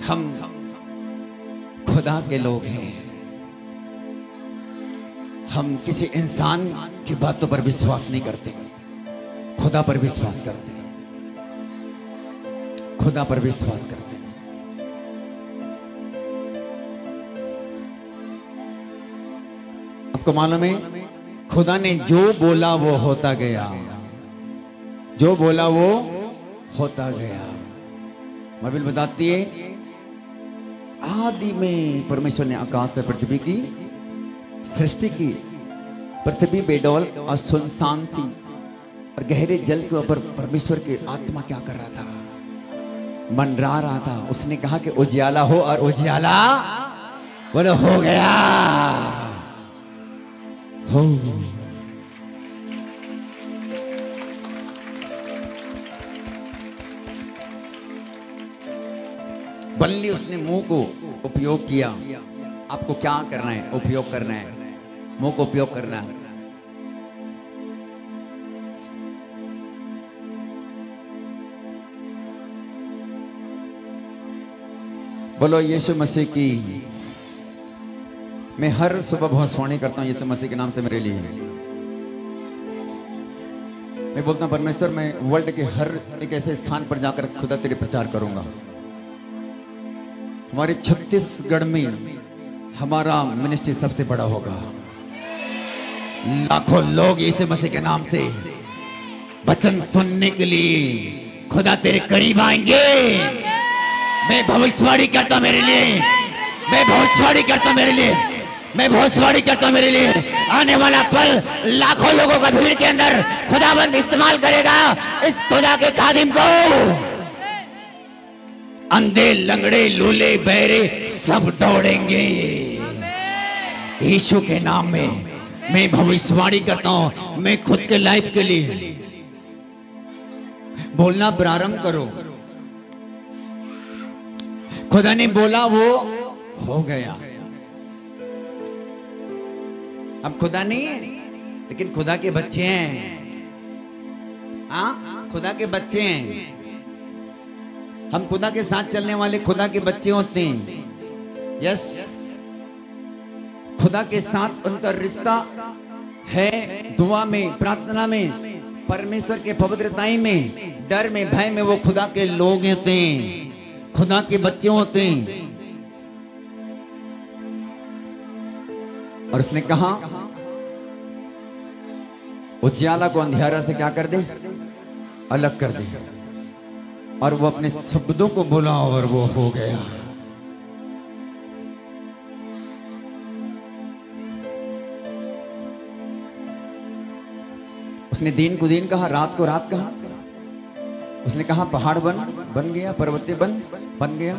हम खुदा के लोग हैं। हम किसी इंसान की बातों पर विश्वास नहीं करते, खुदा पर विश्वास करते हैं। खुदा पर विश्वास करते हैं। आपको मालूम है, खुदा ने जो बोला वो होता गया। जो बोला वो होता गया। बाइबल बताती है आदि में परमेश्वर ने आकाश और पृथ्वी की सृष्टि की। पृथ्वी बेडौल और सुनसान थी और गहरे जल के ऊपर परमेश्वर की आत्मा क्या कर रहा था? मंडरा रहा था। उसने कहा कि उजियाला हो, और उजियाला बोलो हो गया। हो बल्ली उसने मुंह को उपयोग किया। आपको क्या करना है? उपयोग करना है। मुंह को उपयोग करना है। बोलो यीशु मसीह की। मैं हर सुबह भविष्यवाणी करता हूँ यीशु मसीह के नाम से मेरे लिए। मैं बोलता हूँ परमेश्वर, मैं वर्ल्ड के हर एक ऐसे स्थान पर जाकर खुदा तेरे प्रचार करूंगा। हमारे छत्तीसगढ़ में हमारा मिनिस्ट्री सबसे बड़ा होगा। लाखों लोग यीशु मसीह के नाम से वचन सुनने के लिए खुदा तेरे करीब आएंगे। मैं भविष्यवाणी करता हूं मेरे लिए, मैं भविष्यवाणी करता हूं मेरे लिए, मैं भविष्यवाणी करता हूं मेरे लिए। आने वाला पल लाखों लोगों का भीड़ के अंदर खुदाबंद इस्तेमाल करेगा इस खुदा के खादिम को। अंधे, लंगड़े, लूले, बहरे सब दौड़ेंगे यीशु के नाम में। मैं भविष्यवाणी करता हूं। मैं खुद के लाइफ के लिए बोलना प्रारंभ करो। खुदा ने बोला वो हो गया। अब खुदा नहीं है लेकिन खुदा के बच्चे हैं। हाँ, खुदा के बच्चे हैं। हम खुदा के साथ चलने वाले खुदा के बच्चे होते हैं। यस, खुदा के साथ उनका रिश्ता है दुआ में, प्रार्थना में, परमेश्वर के पवित्रताई में, डर में, भय में। वो खुदा के लोग होते हैं, खुदा के बच्चे होते हैं। और उसने कहा उजियाला को अंधियारा से क्या कर दे, अलग कर दे। और वो अपने शब्दों को बोला और वो हो गया। उसने दिन को दिन कहा, रात को रात कहा। उसने कहा पहाड़ बन गया, पर्वत बन गया।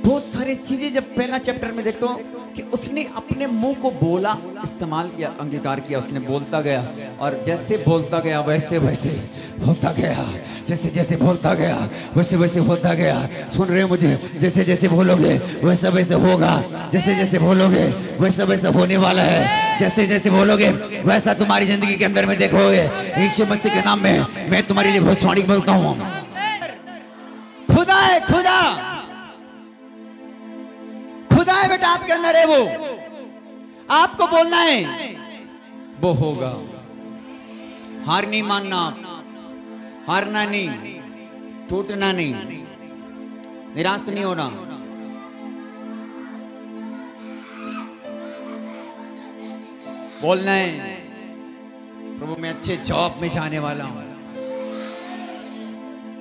बहुत सारी चीजें जब पहला चैप्टर में देखता हूं कि उसने अपने मुंह को बोला, इस्तेमाल किया, अंगीकार किया। उसने बोलता गया और जैसे बोलता गया वैसे वैसे होता गया। जैसे जैसे बोलता गया वैसे वैसे होता गया। सुन रहे हो मुझे? जैसे जैसे बोलोगे वैसा वैसे होगा। जैसे जैसे बोलोगे वैसा वैसा होने वाला है। जैसे जैसे बोलोगे वैसा तुम्हारी जिंदगी के अंदर में देखोगे। यीशु मसीह के नाम में मैं तुम्हारे लिए भविष्यवाणी बोलता हूँ। खुदा है, खुदा खुदा है बेटा, आपके अंदर है। वो आपको बोलना है, वो होगा। हार नहीं मानना, हारना नहीं, टूटना नहीं, निराश नहीं होना। बोलना है प्रभु मैं अच्छे जॉब में जाने वाला हूं,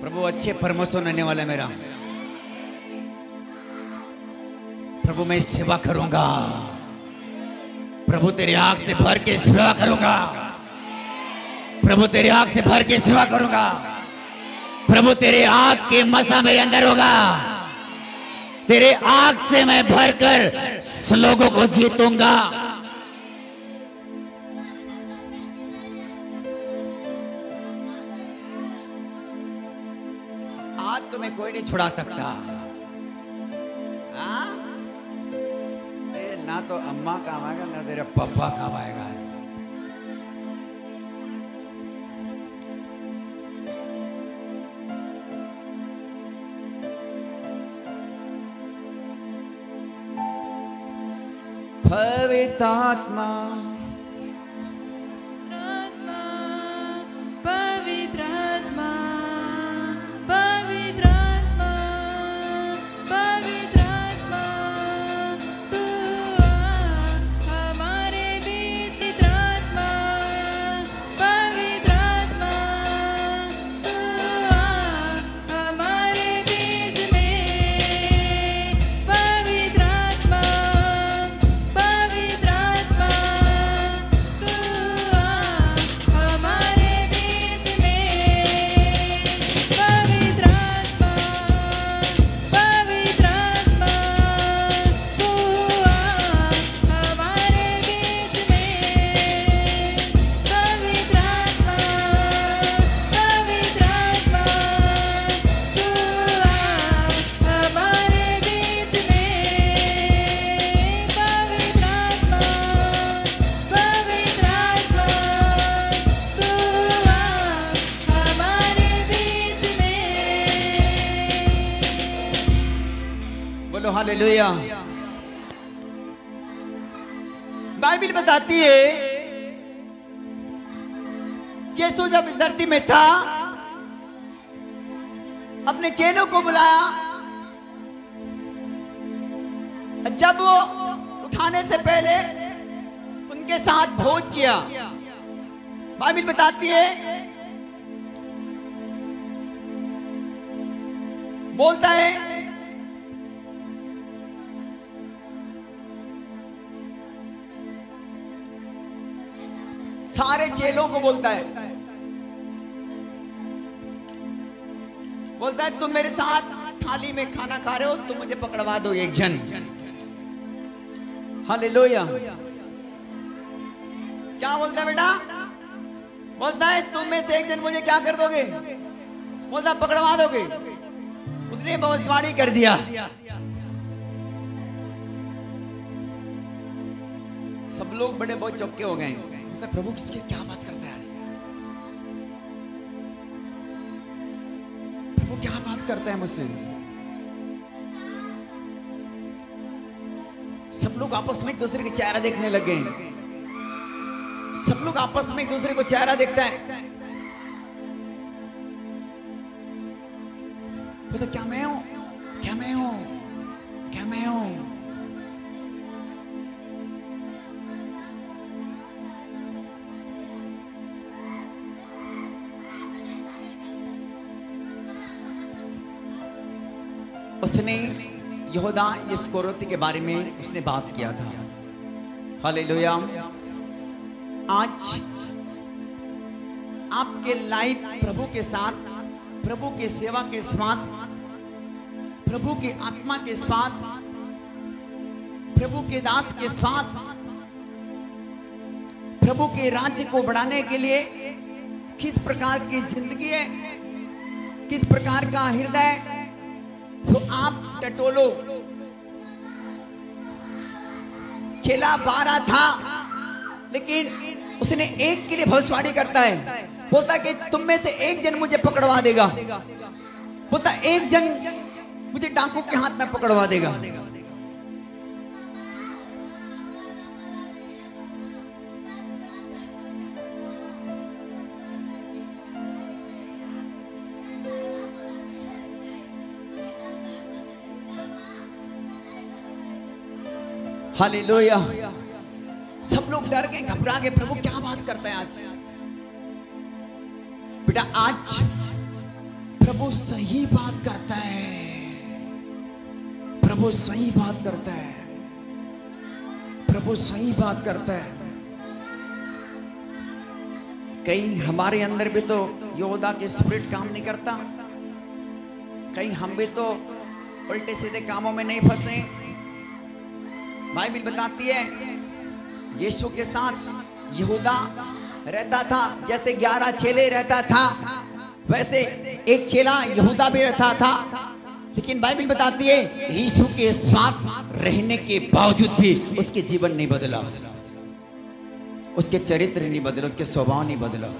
प्रभु अच्छे प्रमोशन आने वाला है मेरा, प्रभु मैं सेवा करूंगा, प्रभु तेरी आंख से भर के सेवा करूंगा, प्रभु तेरी आंख से भर के सेवा करूंगा, प्रभु तेरे आंख के मसा मेरे अंदर होगा, तेरे आंख से मैं भरकर लोगों को जीतूंगा। आज तुम्हें कोई नहीं छुड़ा सकता। ना तो अम्मा काम आएगा ना तेरा पापा काम आएगा। पवित्र आत्मा, पवित्र आत्मा, पवित्र आत्मा, पवित्र आत्मा, तू हमारे बीच, पवित्र आत्मा, पवित्र आत्मा, तू हमारे बीच में, पवित्र आत्मा, पवित्र आत्मा, हालेलुया। बाइबल बताती है कि यीशु जब इस धरती में था, अपने चेलों को बुलाया। जब वो उठाने से पहले उनके साथ भोज किया। बाइबल बताती है, बोलता है सारे चेलों को बोलता है तुम मेरे साथ थाली में खाना खा रहे हो, तुम मुझे पकड़वा दो एक जन। हालेलुया। क्या बोलता है बेटा? बोलता है तुम में से एक जन मुझे क्या कर दोगे? बोलता पकड़वा दोगे। उसने भविष्यवाणी कर दिया। सब लोग बड़े बहुत चौके हो गए। प्रभु किसके क्या बात करता है? प्रभु क्या बात करता है मुझसे? सब लोग आपस में एक दूसरे के चेहरा देखने लगे। सब लोग आपस में एक दूसरे को चेहरा देखता है। बोलता क्या मैं हूं? क्या मैं हूं? क्या मैं हूं? उसने यहूदा इस्करियोती के बारे में उसने बात किया था। हालेलुया। आज आपके लाइफ प्रभु के साथ, प्रभु के सेवा के साथ, प्रभु की आत्मा के साथ, प्रभु के दास के साथ, प्रभु के राज्य को बढ़ाने के लिए किस प्रकार की जिंदगी है, किस प्रकार का हृदय, तो आप टटोलो। चेला 12 था, लेकिन उसने एक के लिए भविष्यवाणी करता है। बोलता कि तुम में से एक जन मुझे पकड़वा देगा। बोलता एक जन मुझे डाकू के हाथ में पकड़वा देगा। हालेलुया। सब लोग डर गए, घबरा गए। प्रभु क्या बात करता है आज? बेटा आज प्रभु सही बात करता है। प्रभु सही बात करता है। प्रभु सही बात करता है। कहीं हमारे अंदर भी तो यहूदा के स्पिरिट काम नहीं करता। कहीं हम भी तो उल्टे सीधे कामों में नहीं फंसे। बाइबल बताती है यीशु के साथ यहूदा रहता था। जैसे 11 चेले रहता था, वैसे एक चेला यहूदा भी रहता था। लेकिन बाइबल बताती है यीशु के साथ रहने के बावजूद भी उसके जीवन नहीं बदला, उसके चरित्र नहीं बदला, उसके स्वभाव नहीं बदला,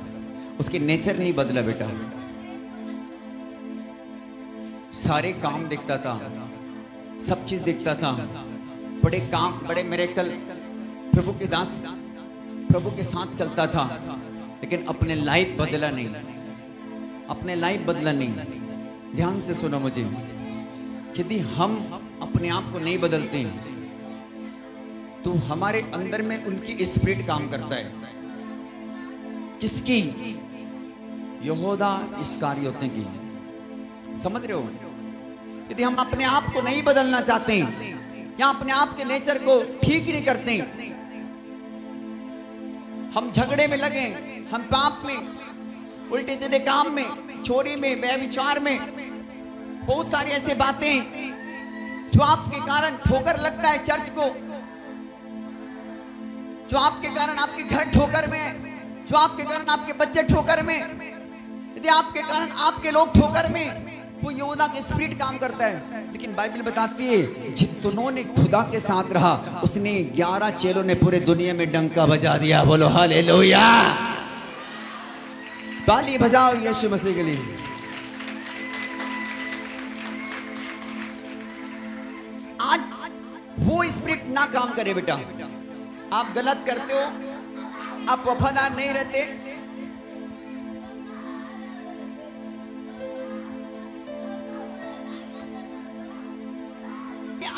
उसके नेचर नहीं बदला। बेटा सारे काम देखता था, सब चीज देखता था, बड़े काम, बड़े मिरेकल प्रभु के दास प्रभु के साथ चलता था, लेकिन अपने लाइफ बदला नहीं, अपने लाइफ बदला नहीं। ध्यान से सुनो मुझे, यदि हम अपने आप को नहीं बदलते तो हमारे अंदर में उनकी स्पिरिट काम करता है। किसकी? यहूदा इस्करियोती की। समझ रहे हो? यदि हम अपने आप को नहीं बदलना चाहते या अपने आप के नेचर को ठीक नहीं करते, हम झगड़े में लगे, हम पाप में, उल्टे सीधे काम में, चोरी में, व्यभिचार में, बहुत सारी ऐसी बातें जो आपके कारण ठोकर लगता है चर्च को, जो आपके कारण आपके घर ठोकर में, जो आपके कारण आपके बच्चे ठोकर में, यदि आपके कारण आपके लोग ठोकर में, वो यहूदा के स्पिरिट काम करता है। लेकिन बाइबल बताती है जितनों ने खुदा के साथ रहा, उसने 11 चेलों ने पूरे दुनिया में डंका बजा दिया। बोलो हालेलुया। ताली बजाओ यीशु मसीह के लिए। वो स्पिरिट ना काम करे बेटा। आप गलत करते हो, आप वफादार नहीं रहते,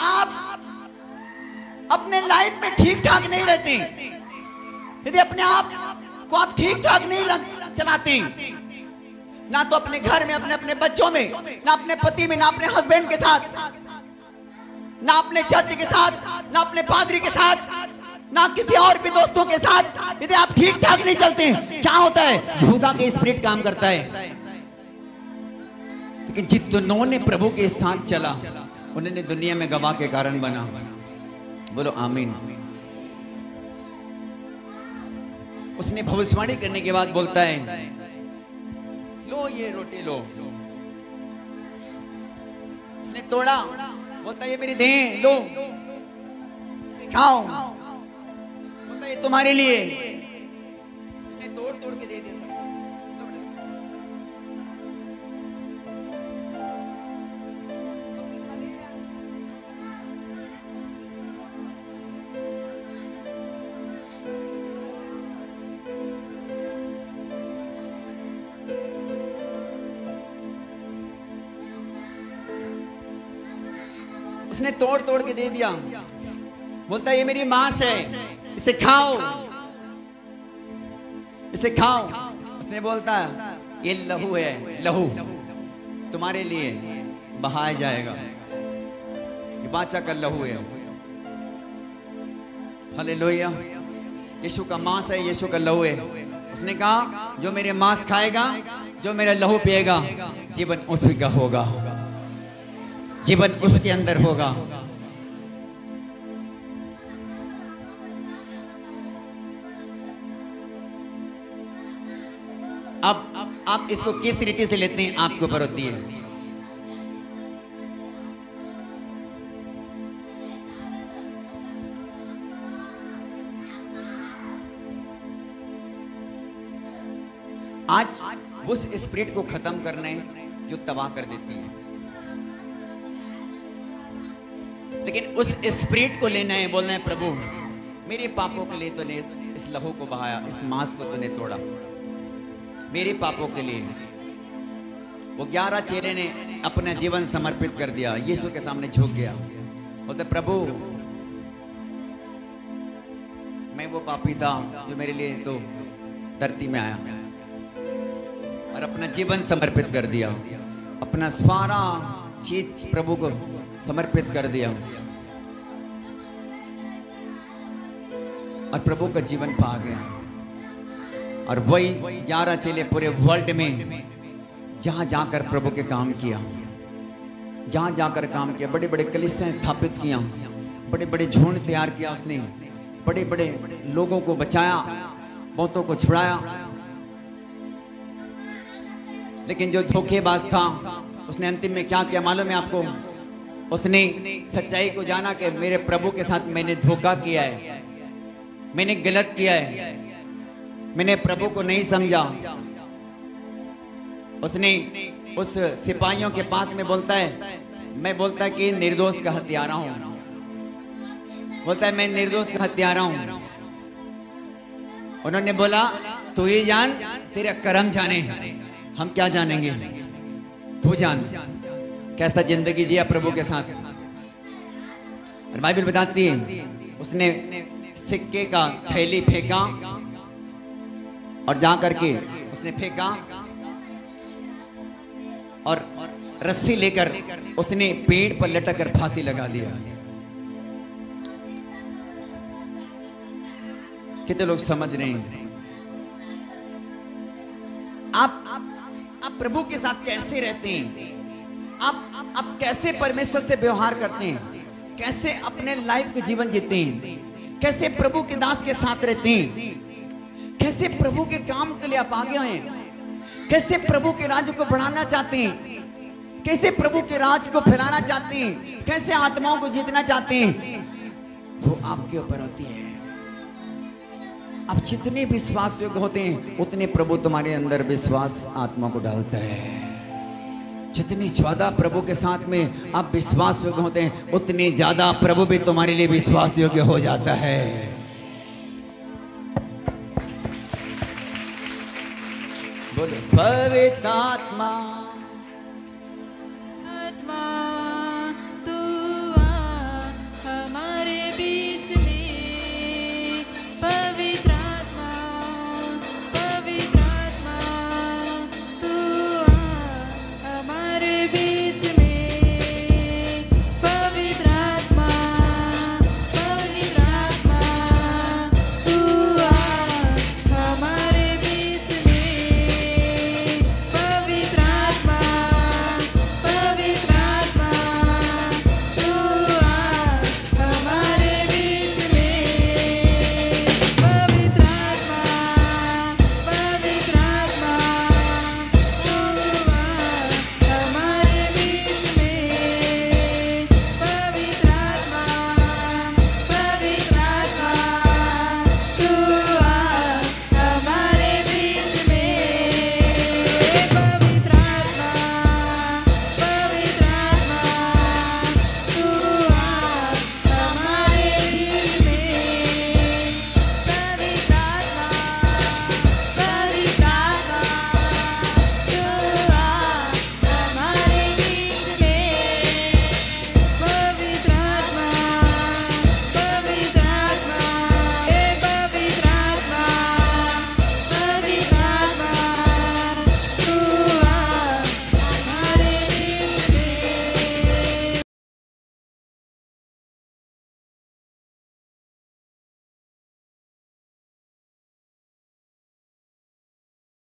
आप अपने लाइफ में ठीक ठाक नहीं रहते, यदि अपने आप को आप ठीक ठाक नहीं चलाते, ना तो अपने घर में, अपने बच्चों में, ना अपने पति में, ना अपने हस्बैंड के साथ, ना अपने चर्च के साथ, ना अपने पादरी के साथ, ना किसी और भी दोस्तों के साथ, यदि आप ठीक ठाक नहीं चलते, क्या होता है? यहूदा के स्पिरिट काम करता है। लेकिन जितनों ने प्रभु के साथ चला, उन्होंने दुनिया में गवाह के कारण बना। बोलो आमीन। उसने भविष्यवाणी करने के बाद बोलता है, लो ये रोटी लो। उसने तोड़ा, बोलता है ये मेरी देह, लो इसे खाओ, बोलता है ये तुम्हारे लिए। उसने तोड़ तोड़ के दे दिया सब। उसने तोड़ तोड़ के दे दिया, बोलता है ये मेरी मांस है, इसे खाओ, इसे खाओ। उसने बोलता है ये लहू है, लहू तुम्हारे लिए बहाया जाएगा, ये बाचा का लहू है। हालेलुया। यीशु का मांस है, यीशु का लहू है। उसने कहा जो मेरे मांस खाएगा, जो मेरा लहू पिएगा, जीवन उसी का होगा, जीवन उसके अंदर होगा। अब आप इसको किस रीति से लेते हैं आपके ऊपर होती है। आज उस स्पिरिट को खत्म करना है जो तबाह कर देती है, लेकिन उस स्पिरिट को लेना है, बोलना है प्रभु मेरे पापों के लिए तूने इस लहू को बहाया, इस मांस को तूने तोड़ा, मेरे पापों के लिए। वो 11 चेले ने अपना जीवन समर्पित कर दिया, यीशु के सामने झुक गया, बोलते प्रभु मैं वो पापी था जो मेरे लिए तो धरती में आया और अपना जीवन समर्पित कर दिया, अपना सारा चीज प्रभु को समर्पित कर दिया और प्रभु का जीवन पा गया। और वही 11 चेले पूरे वर्ल्ड में जहां जाकर प्रभु के काम किया, जहां जाकर काम किया, बड़े बड़े कलीसियां स्थापित किया, बड़े बड़े झुंड तैयार किया उसने, बड़े बड़े लोगों को बचाया, बहुतों को छुड़ाया। लेकिन जो धोखेबाज था उसने अंतिम में क्या किया मालूम है आपको? उसने सच्चाई को जाना कि मेरे प्रभु के साथ मैंने धोखा किया है, मैंने गलत किया है, मैंने प्रभु को नहीं समझा। उसने उस सिपाहियों के पास में बोलता है, मैं बोलता है कि निर्दोष का हत्यारा हूं, बोलता है मैं निर्दोष का हत्यारा हूं। उन्होंने बोला तू ही जान, तेरा कर्म जाने, हम क्या जानेंगे, तू जान कैसा जिंदगी जिया प्रभु के साथ। और बाइबल बताती है उसने सिक्के का थैली फेंका और जा करके उसने फेंका और रस्सी लेकर उसने पेड़ पर लटक कर फांसी लगा दिया। कितने लोग समझ रहे हैं? आप प्रभु के साथ कैसे रहते हैं? आप कैसे परमेश्वर से व्यवहार करते हैं? कैसे अपने लाइफ के जीवन जीते हैं? कैसे प्रभु के दास के साथ रहते हैं? कैसे प्रभु के काम के लिए आप आगे हैं? कैसे प्रभु के राज्य को बढ़ाना चाहते हैं? कैसे प्रभु के राज को फैलाना चाहते हैं? कैसे आत्माओं को जीतना चाहते हैं? वो आपके ऊपर होती है। आप जितने विश्वास योग्य होते हैं उतने प्रभु तुम्हारे अंदर विश्वास आत्मा को डालता है। जितनी ज्यादा प्रभु के साथ में आप विश्वास योग्य होते हैं, उतनी ज्यादा प्रभु भी तुम्हारे लिए विश्वास योग्य हो जाता है। बोलो, पवित्र आत्मा